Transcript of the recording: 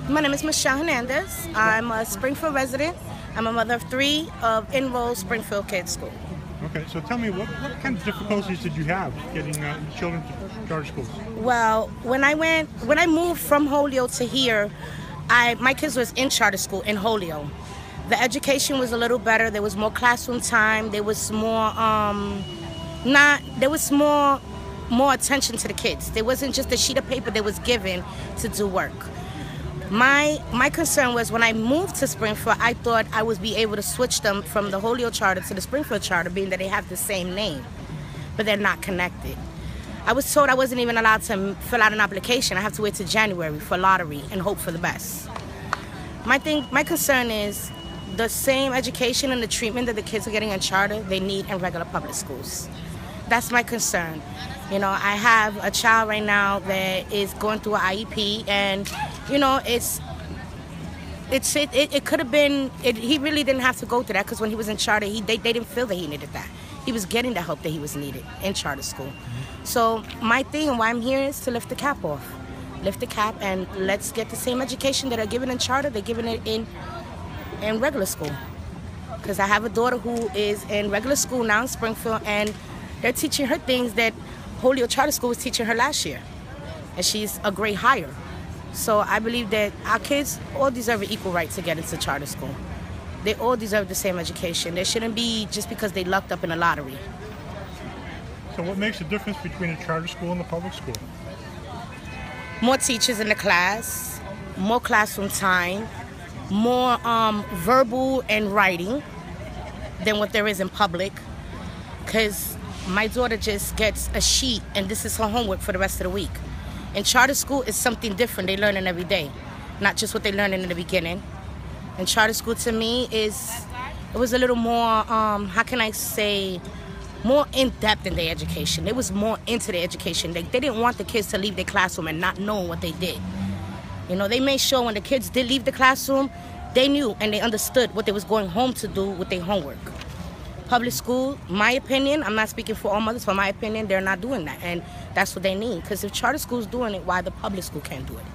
My name is Michelle Hernandez. I'm a Springfield resident. I'm a mother of 3 of enrolled Springfield Kids School. Okay, so tell me, what kind of difficulties did you have getting children to charter schools? Well, when I moved from Holyoke to here, my kids was in charter school in Holyoke. The education was a little better. There was more classroom time. There was more more attention to the kids. There wasn't just a sheet of paper that was given to do work. My concern was when I moved to Springfield, I thought I would be able to switch them from the Holyoke charter to the Springfield charter, being that they have the same name, but they're not connected. I was told I wasn't even allowed to fill out an application. I have to wait till January for lottery and hope for the best. My concern is the same education and the treatment that the kids are getting in charter, they need in regular public schools. That's my concern. You know, I have a child right now that is going through an IEP, and you know, it could have been. He really didn't have to go through that, because when he was in charter, they didn't feel that he needed that. He was getting the help that he was needed in charter school. So my thing, and why I'm here, is to lift the cap off, lift the cap, and let's get the same education that are given in charter. They're giving it in regular school. Because I have a daughter who is in regular school now in Springfield, and they're teaching her things that Holyoke Charter School was teaching her last year, and she's a grade higher. So I believe that our kids all deserve an equal right to get into charter school. They all deserve the same education. They shouldn't be just because they lucked up in a lottery. So what makes the difference between a charter school and a public school? More teachers in the class, more classroom time, more verbal and writing than what there is in public. Because my daughter just gets a sheet, and this is her homework for the rest of the week. In charter school, it's something different. They learn it every day, not just what they learned in the beginning. And charter school, to me, it was a little more, how can I say, more in-depth in their education. It was more into their education. They didn't want the kids to leave their classroom and not knowing what they did. You know, they made sure when the kids did leave the classroom, they knew and they understood what they was going home to do with their homework. Public school, my opinion, I'm not speaking for all mothers, but my opinion, they're not doing that. And that's what they need. Because if charter school's doing it, why the public school can't do it?